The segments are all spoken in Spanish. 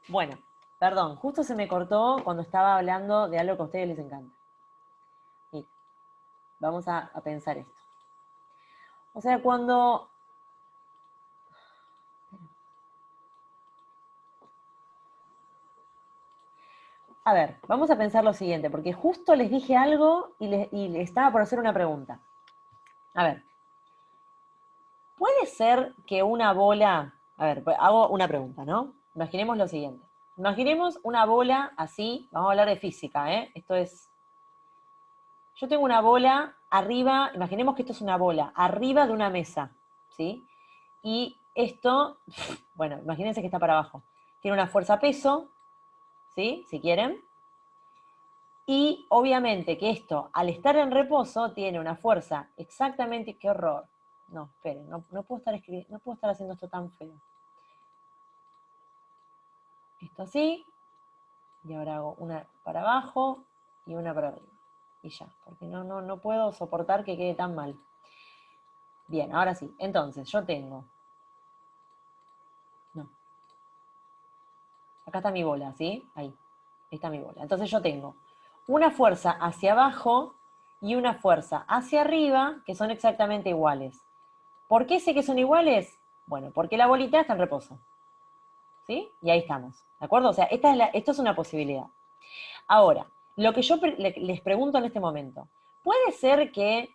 Bueno, perdón, justo se me cortó cuando estaba hablando de algo que a ustedes les encanta. Mira, vamos a pensar esto. O sea, cuando... A ver, vamos a pensar lo siguiente, porque justo les dije algo y les estaba por hacer una pregunta. A ver, ¿puede ser que una bola... A ver, pues, hago una pregunta, ¿no? Imaginemos lo siguiente. Imaginemos una bola así, vamos a hablar de física, ¿eh? Esto es... Yo tengo una bola arriba, imaginemos que esto es una bola, arriba de una mesa, ¿sí? Y esto, bueno, imagínense que está para abajo. Tiene una fuerza peso, ¿sí? Si quieren. Y obviamente que esto, al estar en reposo, tiene una fuerza exactamente... ¡Qué horror! No, esperen, no puedo estar escribiendo, no puedo estar haciendo esto tan feo. Esto así, y ahora hago una para abajo y una para arriba. Y ya, porque no puedo soportar que quede tan mal. Bien, ahora sí. Entonces, yo tengo... No, acá está mi bola, ¿sí? Ahí está mi bola. Entonces yo tengo una fuerza hacia abajo y una fuerza hacia arriba que son exactamente iguales. ¿Por qué sé que son iguales? Bueno, porque la bolita está en reposo. ¿Sí? Y ahí estamos. ¿De acuerdo? O sea, esto es una posibilidad. Ahora, lo que yo les pregunto en este momento, ¿puede ser que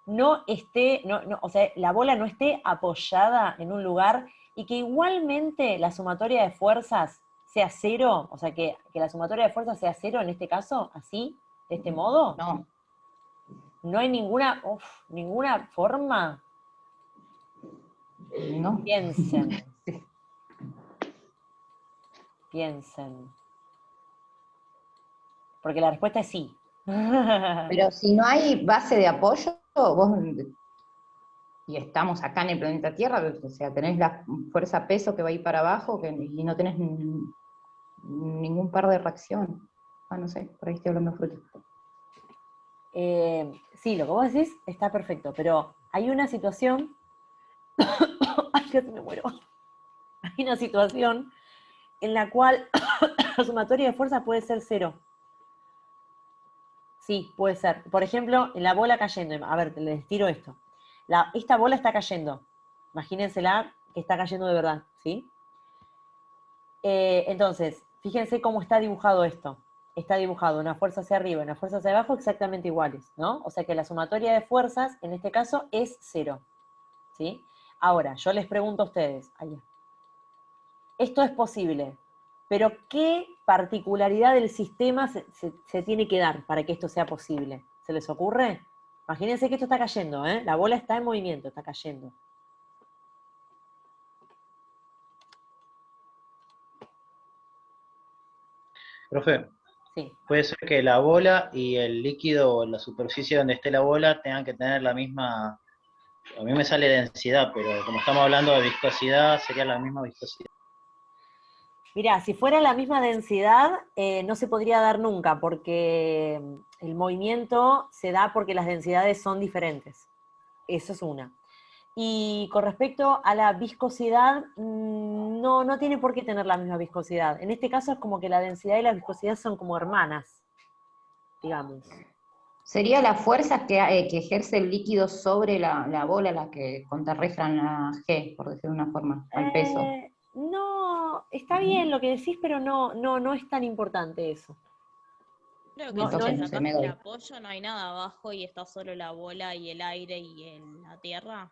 no esté, o sea, la bola no esté apoyada en un lugar y que igualmente la sumatoria de fuerzas sea cero? O sea, que la sumatoria de fuerzas sea cero en este caso, así, de este modo. No, No hay ninguna forma. no. Piensen, piensen. Porque la respuesta es sí. Pero si no hay base de apoyo, vos, y estamos acá en el planeta Tierra, o sea, tenés la fuerza peso que va a ir para abajo y no tenés ningún par de reacción. Ah, no sé, por ahí estoy hablando fruto. Sí, lo que vos decís está perfecto, pero hay una situación. Ay, casi me muero. Hay una situación en la cual la sumatoria de fuerzas puede ser cero. Sí, puede ser. Por ejemplo, en la bola cayendo. A ver, les tiro esto. Esta bola está cayendo. Imagínensela que está cayendo de verdad, ¿sí? Entonces, fíjense cómo está dibujado esto. Está dibujado una fuerza hacia arriba y una fuerza hacia abajo exactamente iguales, ¿no? O sea que la sumatoria de fuerzas, en este caso, es cero, ¿sí? Ahora, yo les pregunto a ustedes, allá, esto es posible, pero ¿qué particularidad del sistema se tiene que dar para que esto sea posible? ¿Se les ocurre? Imagínense que esto está cayendo, ¿eh? La bola está en movimiento, está cayendo. Profe, Sí. puede ser que la bola y el líquido o la superficie donde esté la bola tengan que tener la misma, a mí me sale densidad, pero como estamos hablando de viscosidad, sería la misma viscosidad. Mirá, si fuera la misma densidad, no se podría dar nunca, porque el movimiento se da porque las densidades son diferentes. Eso es una. Y con respecto a la viscosidad, no tiene por qué tener la misma viscosidad. En este caso es como que la densidad y la viscosidad son como hermanas, digamos. Sería la fuerza que ejerce el líquido sobre la bola la que contrarrestan la G, por decirlo de una forma, al peso. No, está bien lo que decís, pero no es tan importante eso. Creo que No, si no le Entonces es, no se sacás me el doy. apoyo no hay nada abajo y está solo la bola y el aire y la tierra,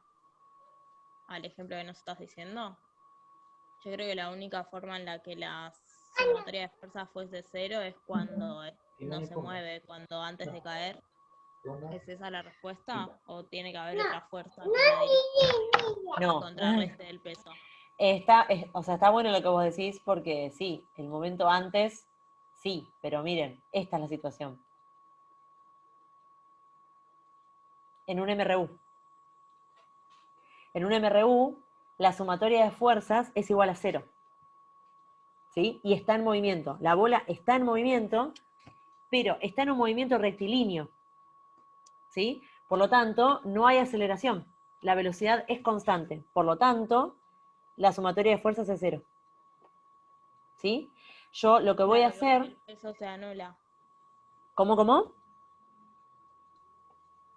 al ejemplo que nos estás diciendo. Yo creo que la única forma en la que la sumatoria de fuerzas fuese cero es cuando no se mueve, cuando antes de caer. ¿Es esa la respuesta? ¿O tiene que haber otra fuerza que la dirija y no. contrarreste el peso? O sea, está bueno lo que vos decís porque sí, el momento antes, sí, pero miren, esta es la situación. En un MRU. En un MRU, la sumatoria de fuerzas es igual a cero. ¿Sí? Y está en movimiento. La bola está en movimiento, pero está en un movimiento rectilíneo. ¿Sí? Por lo tanto, no hay aceleración. La velocidad es constante. Por lo tanto, la sumatoria de fuerzas es cero. ¿sí? Yo lo que voy a Claro, hacer... eso se anula. ¿Cómo?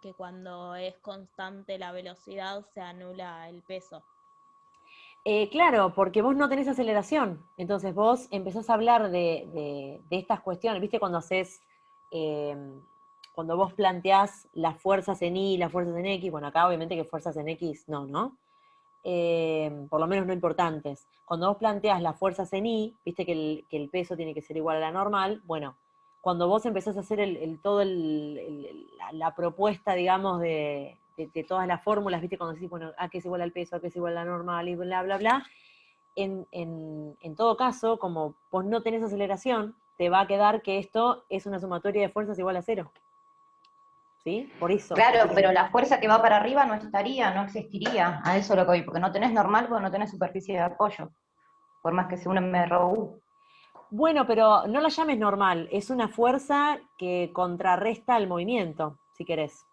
Que cuando es constante la velocidad se anula el peso. Claro, porque vos no tenés aceleración. Entonces vos empezás a hablar de estas cuestiones, ¿viste? Cuando vos planteás las fuerzas en Y, las fuerzas en X, bueno, acá obviamente que fuerzas en X ¿no? Por lo menos no importantes. Cuando vos planteás las fuerzas en Y, viste que el peso tiene que ser igual a la normal, bueno, cuando vos empezás a hacer la propuesta, digamos, de todas las fórmulas, viste, cuando decís, bueno, A que es igual al peso, A que es igual a la normal, y bla, bla, bla, en todo caso, como vos no tenés aceleración, te va a quedar que esto es una sumatoria de fuerzas igual a 0. ¿Sí? Por eso. Claro, pero la fuerza que va para arriba no estaría, no existiría. A eso lo que voy, porque no tenés normal, porque no tenés superficie de apoyo, por más que sea un MRU. Bueno, pero no la llames normal, es una fuerza que contrarresta el movimiento, si querés.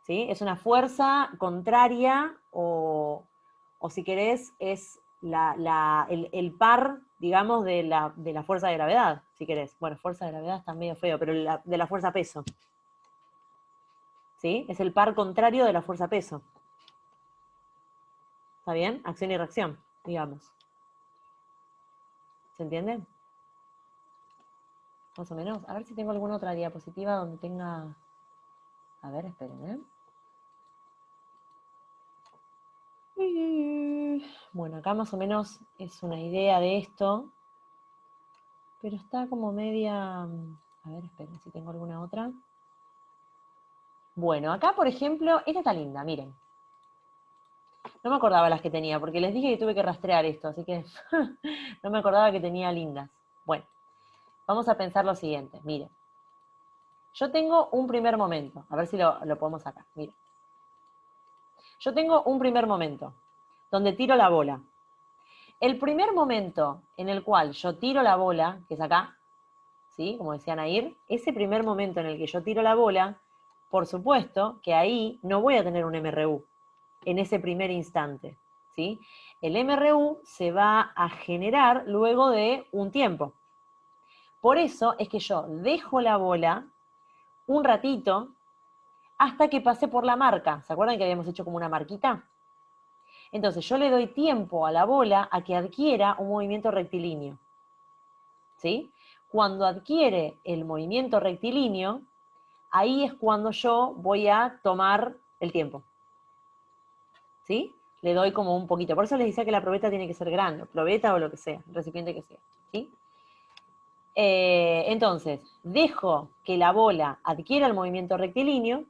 ¿Sí? Es una fuerza contraria o si querés, es el par, digamos, de la fuerza de gravedad, si querés. Bueno, fuerza de gravedad está medio feo, pero de la fuerza peso. ¿Sí? Es el par contrario de la fuerza peso. ¿Está bien? Acción y reacción, digamos. ¿Se entiende? Más o menos. A ver si tengo alguna otra diapositiva donde tenga... A ver, esperen, ¿eh? Bueno, acá más o menos es una idea de esto, pero está como media... A ver, esperen si tengo alguna otra. Bueno, acá por ejemplo, esta está linda, miren. No me acordaba las que tenía, porque les dije que tuve que rastrear esto, así que no me acordaba que tenía lindas. Bueno, vamos a pensar lo siguiente, miren. Yo tengo un primer momento, a ver si lo podemos sacar, miren. Yo tengo un primer momento, donde tiro la bola. El primer momento en el cual yo tiro la bola, que es acá, ¿sí? Como decía Nair, ese primer momento en el que yo tiro la bola, por supuesto que ahí no voy a tener un MRU, en ese primer instante, ¿sí? El MRU se va a generar luego de un tiempo. Por eso es que yo dejo la bola un ratito hasta que pase por la marca. ¿Se acuerdan que habíamos hecho como una marquita? Entonces yo le doy tiempo a la bola a que adquiera un movimiento rectilíneo. ¿Sí? Cuando adquiere el movimiento rectilíneo, ahí es cuando yo voy a tomar el tiempo. ¿Sí? Le doy como un poquito. Por eso les decía que la probeta tiene que ser grande, probeta o lo que sea, recipiente que sea. ¿Sí? Entonces, dejo que la bola adquiera el movimiento rectilíneo,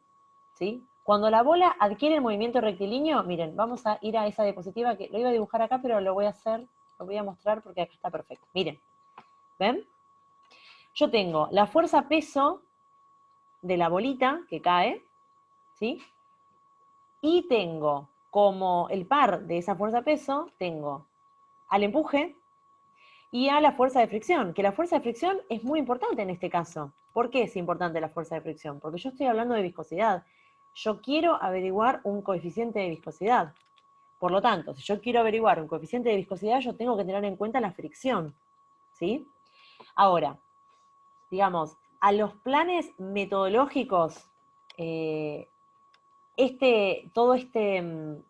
¿sí? Cuando la bola adquiere el movimiento rectilíneo, miren, vamos a ir a esa diapositiva que lo iba a dibujar acá, pero lo voy a mostrar porque acá está perfecto. Miren, ¿ven? Yo tengo la fuerza peso de la bolita que cae, ¿sí? Y tengo como el par de esa fuerza peso, tengo al empuje y a la fuerza de fricción, que la fuerza de fricción es muy importante en este caso. ¿Por qué es importante la fuerza de fricción? Porque yo estoy hablando de viscosidad. Yo quiero averiguar un coeficiente de viscosidad. Por lo tanto, si yo quiero averiguar un coeficiente de viscosidad, yo tengo que tener en cuenta la fricción, ¿sí? Ahora, digamos, a los planes metodológicos, todo este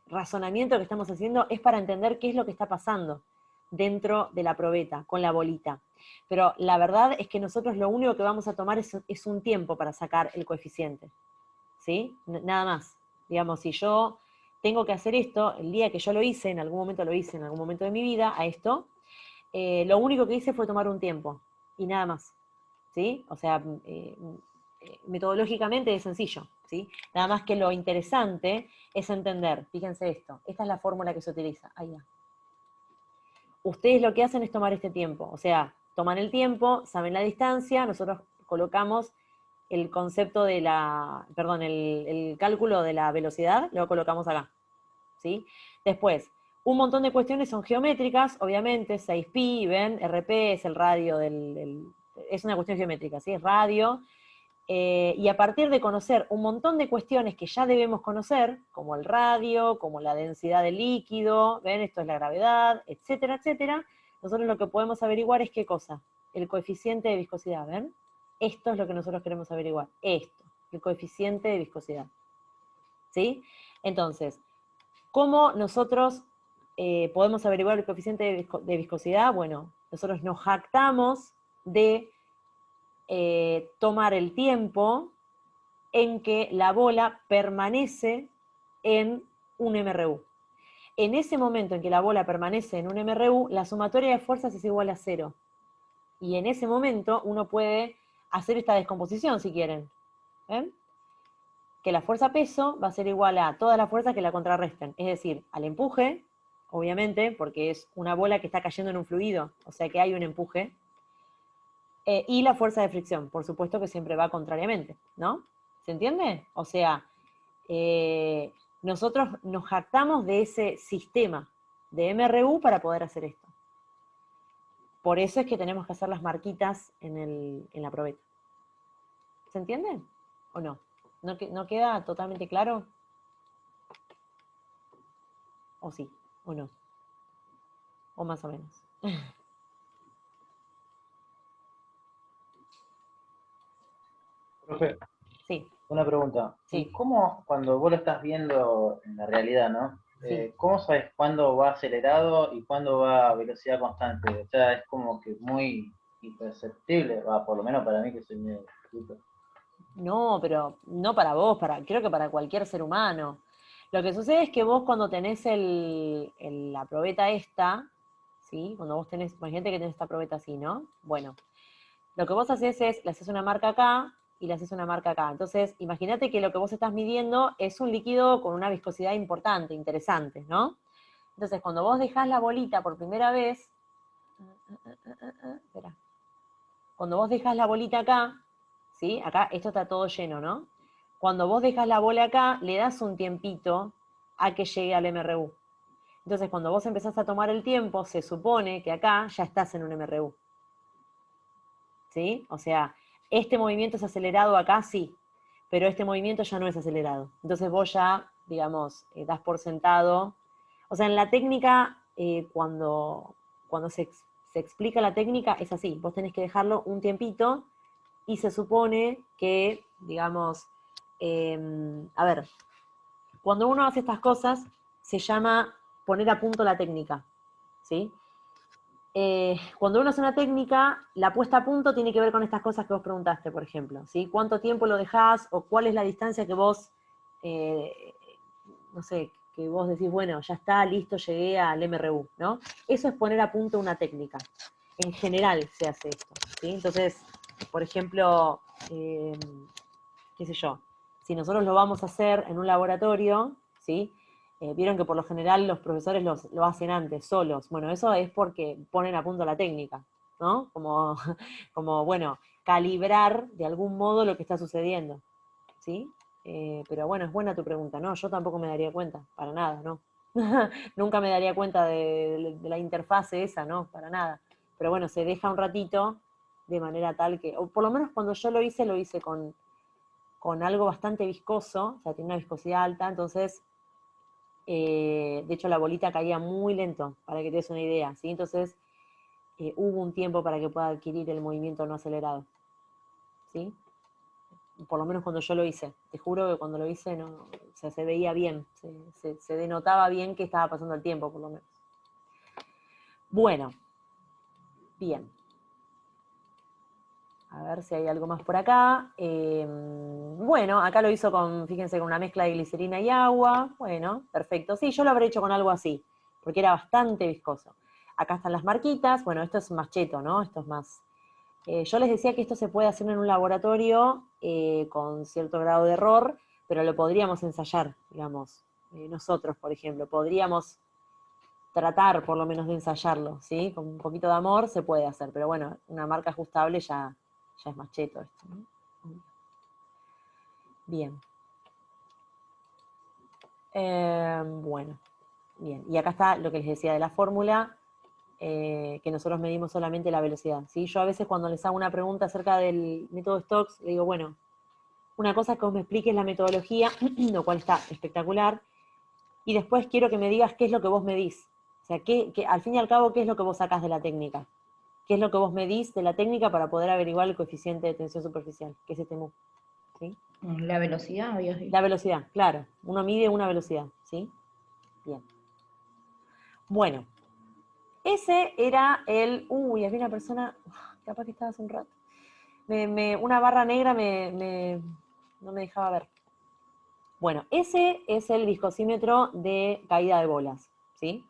razonamiento que estamos haciendo es para entender qué es lo que está pasando dentro de la probeta, con la bolita. Pero la verdad es que nosotros lo único que vamos a tomar es un tiempo para sacar el coeficiente, ¿sí? Nada más. Digamos, si yo tengo que hacer esto, el día que yo lo hice, en algún momento lo hice, en algún momento de mi vida, a esto, lo único que hice fue tomar un tiempo, y nada más, ¿sí? O sea, metodológicamente es sencillo, ¿sí? Nada más que lo interesante es entender, fíjense esto, esta es la fórmula que se utiliza, ahí va. Ustedes lo que hacen es tomar este tiempo, o sea, toman el tiempo, saben la distancia, nosotros colocamos el concepto de el cálculo de la velocidad, lo colocamos acá, ¿sí? Después, un montón de cuestiones son geométricas, obviamente, 6pi, ven, RP es el radio es una cuestión geométrica, ¿sí? Es radio. Y a partir de conocer un montón de cuestiones que ya debemos conocer, como el radio, como la densidad del líquido, ¿ven? Esto es la gravedad, etcétera, etcétera, nosotros lo que podemos averiguar es ¿qué cosa? El coeficiente de viscosidad, ¿ven? Esto es lo que nosotros queremos averiguar, esto, el coeficiente de viscosidad. ¿Sí? Entonces, ¿cómo nosotros podemos averiguar el coeficiente de viscosidad? Bueno, nosotros nos jactamos de tomar el tiempo en que la bola permanece en un MRU. En ese momento en que la bola permanece en un MRU, la sumatoria de fuerzas es igual a 0. Y en ese momento uno puede hacer esta descomposición si quieren. ¿Ven? Que la fuerza peso va a ser igual a todas las fuerzas que la contrarresten. Es decir, al empuje, obviamente, porque es una bola que está cayendo en un fluido, o sea que hay un empuje, y la fuerza de fricción, por supuesto que siempre va contrariamente, ¿no? ¿Se entiende? O sea, nosotros nos jactamos de ese sistema de MRU para poder hacer esto. Por eso es que tenemos que hacer las marquitas en la probeta. ¿Se entiende? ¿O no? ¿No queda totalmente claro? ¿O sí? ¿O no? ¿O más o menos? Profe, Sí, una pregunta. ¿Y sí, cómo, cuando vos lo estás viendo en la realidad, ¿no? sí. ¿Cómo sabes cuándo va acelerado y cuándo va a velocidad constante? O sea, es como que muy imperceptible, va, por lo menos para mí que soy medio bruto. No, pero no para vos, creo que para cualquier ser humano. Lo que sucede es que vos cuando tenés la probeta esta, ¿sí? Cuando vos tenés, imagínate que tenés esta probeta así, ¿no? Bueno, lo que vos haces es, le haces una marca acá y le haces una marca acá. Entonces, imagínate que lo que vos estás midiendo es un líquido con una viscosidad importante, interesante, ¿no? Entonces, cuando vos dejás la bolita por primera vez, espera, cuando vos dejas la bolita acá, ¿sí? Acá esto está todo lleno, ¿no? Cuando vos dejas la bola acá, le das un tiempito a que llegue al MRU. Entonces, cuando vos empezás a tomar el tiempo, se supone que acá ya estás en un MRU. ¿Sí? O sea, este movimiento es acelerado acá, sí, pero este movimiento ya no es acelerado. Entonces vos ya, digamos, das por sentado. O sea, en la técnica, cuando se explica la técnica, es así. Vos tenés que dejarlo un tiempito y se supone que, digamos, a ver, cuando uno hace estas cosas, se llama poner a punto la técnica, ¿sí? Cuando uno hace una técnica, la puesta a punto tiene que ver con estas cosas que vos preguntaste, por ejemplo, ¿sí? ¿Cuánto tiempo lo dejás o cuál es la distancia que vos, eh, no sé, que vos decís, bueno, ya está, listo, llegué al MRU, ¿no? Eso es poner a punto una técnica. En general se hace esto, ¿sí? Entonces, por ejemplo, qué sé yo, si nosotros lo vamos a hacer en un laboratorio, ¿sí? Vieron que por lo general los profesores lo hacen antes, solos. Bueno, eso es porque ponen a punto la técnica, ¿no? Como bueno, calibrar de algún modo lo que está sucediendo, ¿sí? Pero bueno, es buena tu pregunta, ¿no? Yo tampoco me daría cuenta, para nada, ¿no? Nunca me daría cuenta de la interfase esa, ¿no? Para nada. Pero bueno, se deja un ratito de manera tal que, o por lo menos cuando yo lo hice con algo bastante viscoso, o sea, tiene una viscosidad alta, entonces de hecho la bolita caía muy lento, para que te des una idea, ¿sí? Entonces hubo un tiempo para que pueda adquirir el movimiento no acelerado, ¿sí? Por lo menos cuando yo lo hice, te juro que cuando lo hice no, o sea, se veía bien, se denotaba bien que estaba pasando el tiempo, por lo menos. Bueno, bien. A ver si hay algo más por acá. Bueno, acá lo hizo fíjense, con una mezcla de glicerina y agua. Bueno, perfecto. Sí, yo lo habré hecho con algo así, porque era bastante viscoso. Acá están las marquitas. Bueno, esto es más cheto, ¿no? Esto es más... yo les decía que esto se puede hacer en un laboratorio con cierto grado de error, pero lo podríamos ensayar, digamos. Nosotros, por ejemplo, podríamos tratar por lo menos de ensayarlo, ¿sí? Con un poquito de amor se puede hacer, pero bueno, una marca ajustable ya es más cheto esto, ¿no? Bien. Bueno, bien. Y acá está lo que les decía de la fórmula, que nosotros medimos solamente la velocidad, ¿sí? Yo a veces cuando les hago una pregunta acerca del método Stokes, le digo, bueno, una cosa es que vos me expliques la metodología, lo cual está espectacular, y después quiero que me digas qué es lo que vos medís. O sea, al fin y al cabo, qué es lo que vos sacás de la técnica. ¿Qué es lo que vos medís de la técnica para poder averiguar el coeficiente de tensión superficial, que es este mu? ¿Sí? La velocidad, habías dicho. La velocidad, claro. Uno mide una velocidad, ¿sí? Bien. Bueno, ese era el... Uy, había una persona... Capaz que estaba hace un rato. Una barra negra no me dejaba ver. Bueno, ese es el viscosímetro de caída de bolas, ¿sí?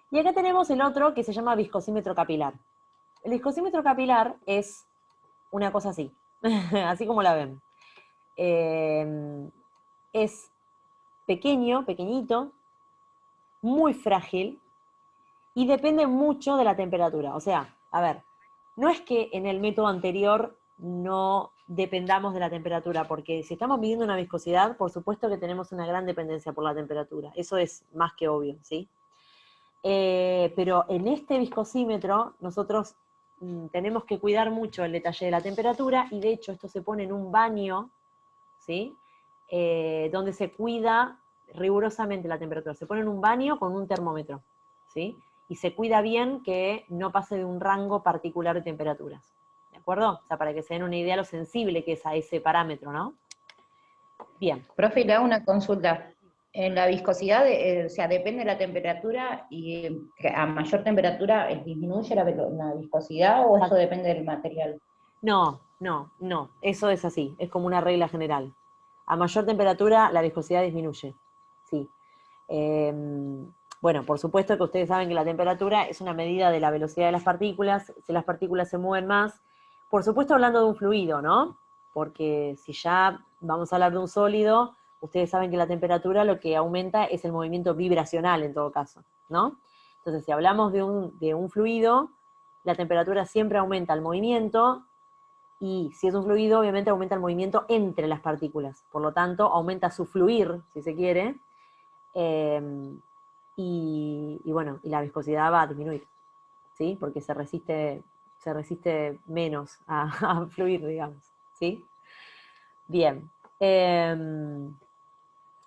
Y acá tenemos el otro que se llama viscosímetro capilar. El viscosímetro capilar es una cosa así, así como la ven. Es pequeño, pequeñito, muy frágil y depende mucho de la temperatura. O sea, a ver, no es que en el método anterior no dependamos de la temperatura, porque si estamos midiendo una viscosidad, por supuesto que tenemos una gran dependencia por la temperatura. Eso es más que obvio, ¿sí? Pero en este viscosímetro nosotros tenemos que cuidar mucho el detalle de la temperatura, y de hecho esto se pone en un baño, ¿sí? Donde se cuida rigurosamente la temperatura. Se pone en un baño con un termómetro, ¿sí? Y se cuida bien que no pase de un rango particular de temperaturas, ¿de acuerdo? O sea, para que se den una idea de lo sensible que es a ese parámetro, ¿no? Bien. Profe, le hago una consulta. En la viscosidad, o sea, depende de la temperatura, y a mayor temperatura disminuye la viscosidad, o eso depende del material. No, eso es así, es como una regla general. A mayor temperatura la viscosidad disminuye, sí. Bueno, por supuesto que ustedes saben que la temperatura es una medida de la velocidad de las partículas. Si las partículas se mueven más, por supuesto hablando de un fluido, ¿no? Porque si ya vamos a hablar de un sólido, ustedes saben que la temperatura lo que aumenta es el movimiento vibracional en todo caso, ¿no? Entonces, si hablamos de un fluido, la temperatura siempre aumenta el movimiento, y si es un fluido, obviamente aumenta el movimiento entre las partículas. Por lo tanto, aumenta su fluir, si se quiere, y bueno, y la viscosidad va a disminuir, ¿sí? Porque se resiste menos a fluir, digamos, ¿sí? Bien.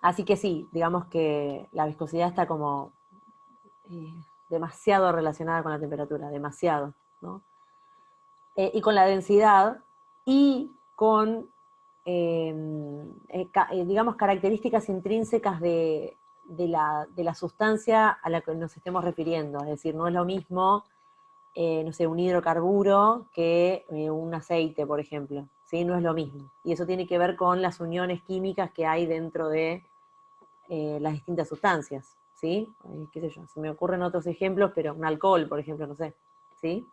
Así que sí, digamos que la viscosidad está como demasiado relacionada con la temperatura, demasiado, ¿no? Y con la densidad, y con, digamos, características intrínsecas de la sustancia a la que nos estemos refiriendo. Es decir, no es lo mismo, no sé, un hidrocarburo que un aceite, por ejemplo, ¿sí? No es lo mismo. Y eso tiene que ver con las uniones químicas que hay dentro de las distintas sustancias, ¿sí? Qué sé yo, se me ocurren otros ejemplos, pero un alcohol, por ejemplo, no sé, ¿sí?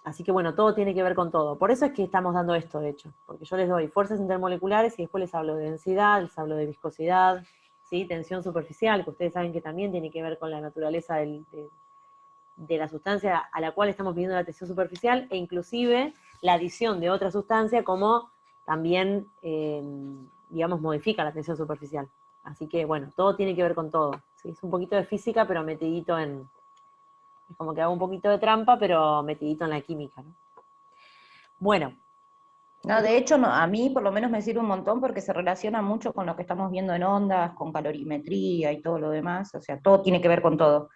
Así que bueno, todo tiene que ver con todo. Por eso es que estamos dando esto, de hecho, porque yo les doy fuerzas intermoleculares y después les hablo de densidad, les hablo de viscosidad, ¿sí? Tensión superficial, que ustedes saben que también tiene que ver con la naturaleza de la sustancia a la cual estamos midiendo la tensión superficial, e inclusive la adición de otra sustancia como también, digamos, modifica la tensión superficial. Así que bueno, todo tiene que ver con todo, ¿sí? Es un poquito de física, pero metidito es como que hago un poquito de trampa, pero metidito en la química, ¿no? Bueno. No, de hecho, no, a mí por lo menos me sirve un montón, porque se relaciona mucho con lo que estamos viendo en ondas, con calorimetría y todo lo demás. O sea, todo tiene que ver con todo.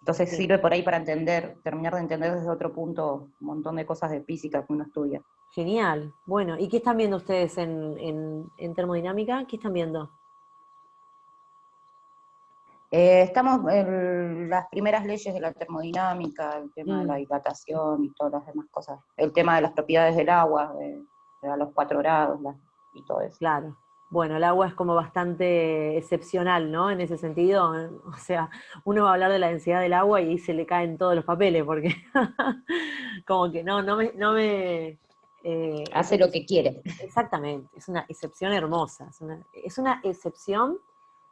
Entonces Sí. sirve por ahí para terminar de entender desde otro punto un montón de cosas de física que uno estudia. Genial. Bueno, ¿y qué están viendo ustedes en termodinámica? ¿Qué están viendo? Estamos en las primeras leyes de la termodinámica, el tema de la dilatación y todas las demás cosas. El tema de las propiedades del agua, a los 4 grados y todo eso. Claro. Bueno, el agua es como bastante excepcional, ¿no? En ese sentido, o sea, uno va a hablar de la densidad del agua y se le caen todos los papeles, porque como que Hace lo que quiere. Exactamente, es una excepción hermosa, es una excepción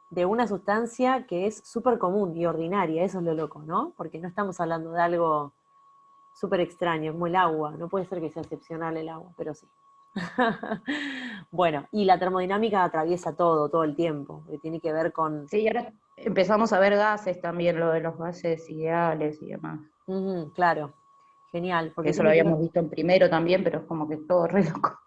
de una sustancia que es súper común y ordinaria, eso es lo loco, ¿no? Porque no estamos hablando de algo súper extraño, como el agua, no puede ser que sea excepcional el agua, pero sí. Bueno, y la termodinámica atraviesa todo el tiempo, que tiene que ver con... Sí, y ahora empezamos a ver gases también, lo de los gases ideales y demás. Claro, genial. Porque Eso lo habíamos visto en primero también, pero es como que todo re loco.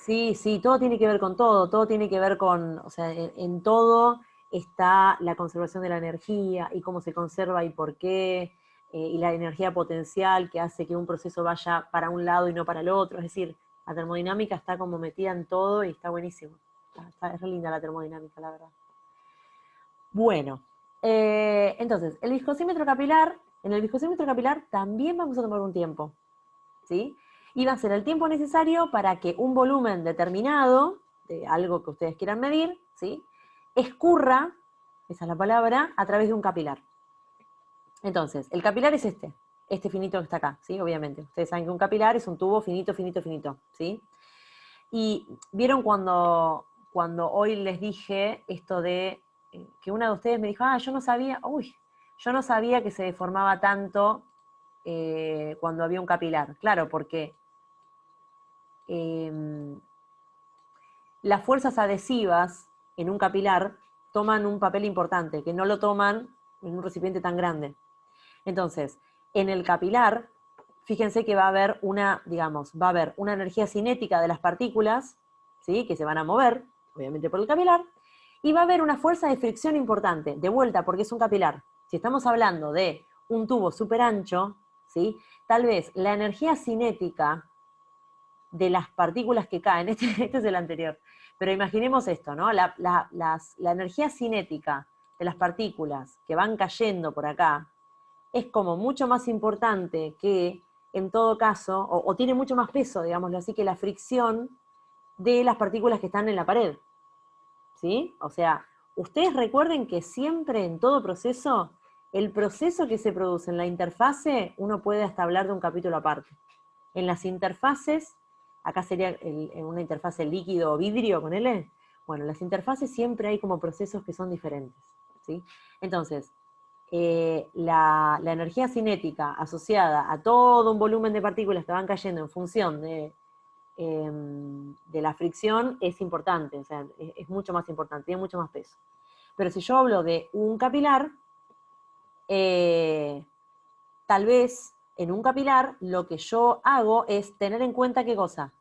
Sí, sí, todo tiene que ver con todo tiene que ver con, o sea, en todo está la conservación de la energía y cómo se conserva y por qué, y la energía potencial que hace que un proceso vaya para un lado y no para el otro. Es decir, la termodinámica está como metida en todo y está buenísimo. Es re linda la termodinámica, la verdad. Bueno, entonces, el viscosímetro capilar, en el viscosímetro capilar también vamos a tomar un tiempo, ¿sí? Y va a ser el tiempo necesario para que un volumen determinado, de algo que ustedes quieran medir, ¿sí?, escurra, esa es la palabra, a través de un capilar. Entonces, el capilar es este finito que está acá, ¿sí? Obviamente. Ustedes saben que un capilar es un tubo finito, finito, finito, ¿sí? Y vieron cuando hoy les dije esto de que una de ustedes me dijo, yo no sabía que se deformaba tanto cuando había un capilar. Claro, porque las fuerzas adhesivas en un capilar toman un papel importante, que no lo toman en un recipiente tan grande. Entonces, en el capilar, fíjense que va a haber una energía cinética de las partículas, ¿sí?, que se van a mover, obviamente por el capilar, y va a haber una fuerza de fricción importante, de vuelta, porque es un capilar. Si estamos hablando de un tubo súper ancho, ¿sí?, tal vez la energía cinética de las partículas que caen, este es el anterior, pero imaginemos esto, ¿no? La energía cinética de las partículas que van cayendo por acá es como mucho más importante que, en todo caso, o tiene mucho más peso, digámoslo así, que la fricción de las partículas que están en la pared, ¿sí? O sea, ustedes recuerden que siempre en todo proceso, el proceso que se produce en la interfase, uno puede hasta hablar de un capítulo aparte. En las interfaces, acá sería una interfase líquido o vidrio, ponele. Bueno, en las interfaces siempre hay como procesos que son diferentes, ¿sí? Entonces, la energía cinética asociada a todo un volumen de partículas que van cayendo en función de la fricción es importante, o sea, es mucho más importante, tiene mucho más peso. Pero si yo hablo de un capilar, tal vez en un capilar lo que yo hago es tener en cuenta ¿qué cosa?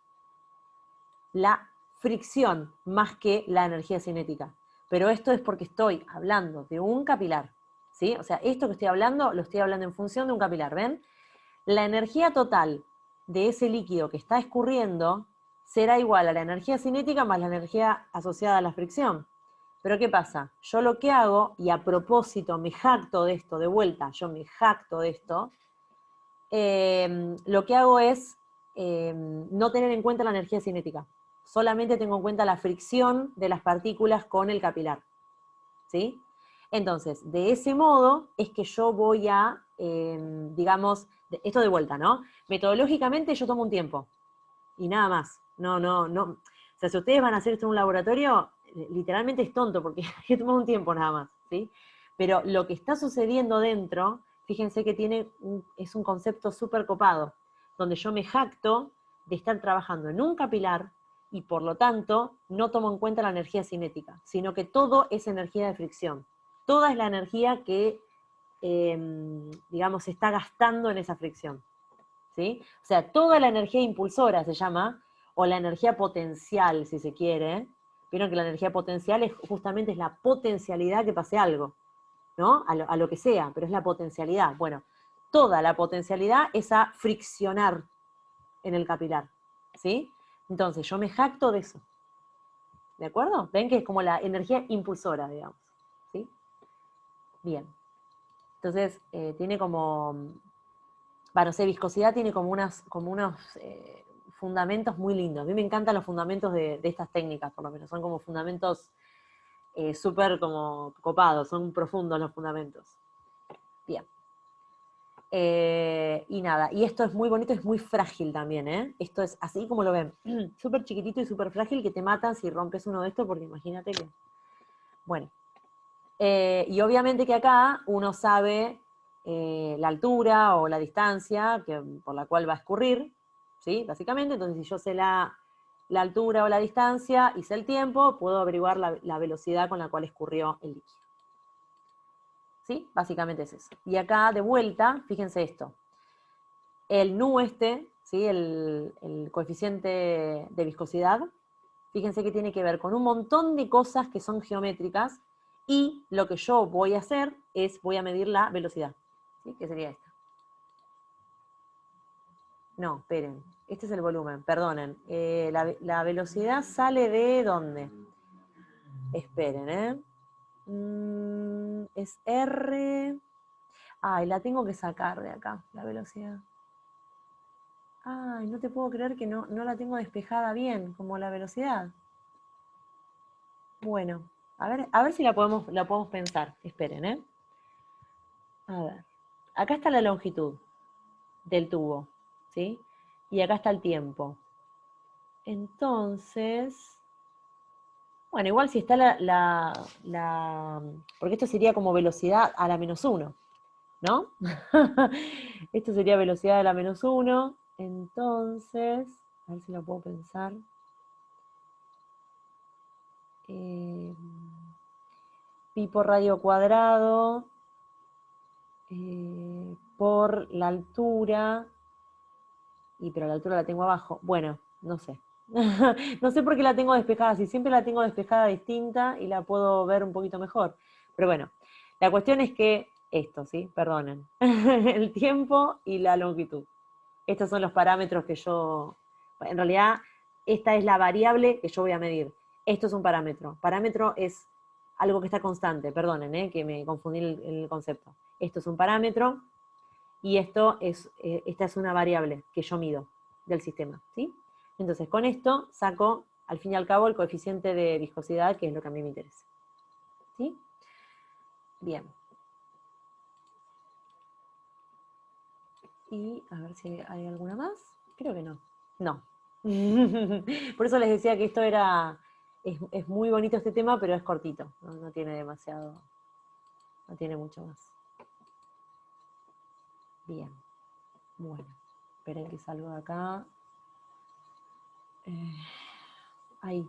La fricción más que la energía cinética. Pero esto es porque estoy hablando de un capilar, ¿sí? O sea, esto que estoy hablando, lo estoy hablando en función de un capilar, ¿ven? La energía total de ese líquido que está escurriendo será igual a la energía cinética más la energía asociada a la fricción. Pero ¿qué pasa? Yo lo que hago, y a propósito me jacto de esto, de vuelta, yo me jacto de esto, lo que hago es no tener en cuenta la energía cinética. Solamente tengo en cuenta la fricción de las partículas con el capilar, ¿sí? Entonces, de ese modo es que yo voy a, esto de vuelta, ¿no? Metodológicamente yo tomo un tiempo, y nada más. No. O sea, si ustedes van a hacer esto en un laboratorio, literalmente es tonto, porque hay que tomar un tiempo nada más, ¿sí? Pero lo que está sucediendo dentro, fíjense que es un concepto súper copado, donde yo me jacto de estar trabajando en un capilar y por lo tanto no tomo en cuenta la energía cinética, sino que todo es energía de fricción. Toda es la energía que, se está gastando en esa fricción, ¿sí? O sea, toda la energía impulsora se llama, o la energía potencial, si se quiere. Vieron que la energía potencial justamente es la potencialidad que pase algo, ¿no? A lo que sea, pero es la potencialidad. Bueno, toda la potencialidad es a friccionar en el capilar, ¿sí? Entonces, yo me jacto de eso. ¿De acuerdo? Ven que es como la energía impulsora, digamos, ¿sí? Bien. Entonces, tiene como, no sé, viscosidad tiene como unos fundamentos muy lindos. A mí me encantan los fundamentos de estas técnicas, por lo menos. Son como fundamentos súper como copados, son profundos los fundamentos. Bien. Y nada, y esto es muy bonito, es muy frágil también, ¿eh? Esto es así como lo ven, súper chiquitito y súper frágil, que te matan si rompes uno de estos, porque imagínate que... Bueno, y obviamente que acá uno sabe la altura o la distancia por la cual va a escurrir, ¿sí? Básicamente, entonces si yo sé la altura o la distancia y sé el tiempo, puedo averiguar la velocidad con la cual escurrió el líquido. ¿Sí? Básicamente es eso. Y acá, de vuelta, fíjense esto. El nu ¿sí? El coeficiente de viscosidad, fíjense que tiene que ver con un montón de cosas que son geométricas, y lo que yo voy a hacer es, voy a medir la velocidad, ¿sí? Que sería esta. No, esperen, este es el volumen, perdonen. La velocidad sale de ¿dónde? Esperen, es R. Ay, la tengo que sacar de acá, la velocidad. Ay, no te puedo creer que no la tengo despejada bien, como la velocidad. Bueno, a ver si la podemos pensar. Esperen, A ver. Acá está la longitud del tubo, ¿sí? Y acá está el tiempo. Entonces, bueno, igual si está porque esto sería como velocidad a la -1, ¿no? Esto sería velocidad a la -1, entonces, a ver si lo puedo pensar. Pi por radio cuadrado por la altura, pero la altura la tengo abajo. Bueno, no sé. No sé por qué la tengo despejada, si siempre la tengo despejada distinta y la puedo ver un poquito mejor. Pero bueno, la cuestión es que esto, ¿sí? Perdonen. El tiempo y la longitud. Estos son los parámetros que yo, en realidad, esta es la variable que yo voy a medir. Esto es un parámetro. Parámetro es algo que está constante, perdonen, que me confundí el concepto. Esto es un parámetro y esta es una variable que yo mido del sistema, ¿sí? Entonces, con esto saco, al fin y al cabo, el coeficiente de viscosidad, que es lo que a mí me interesa. ¿Sí? Bien. Y a ver si hay alguna más. Creo que no. No. Por eso les decía que esto es muy bonito este tema, pero es cortito. No tiene demasiado, no tiene mucho más. Bien. Bueno. Esperen que salgo de acá. Ahí.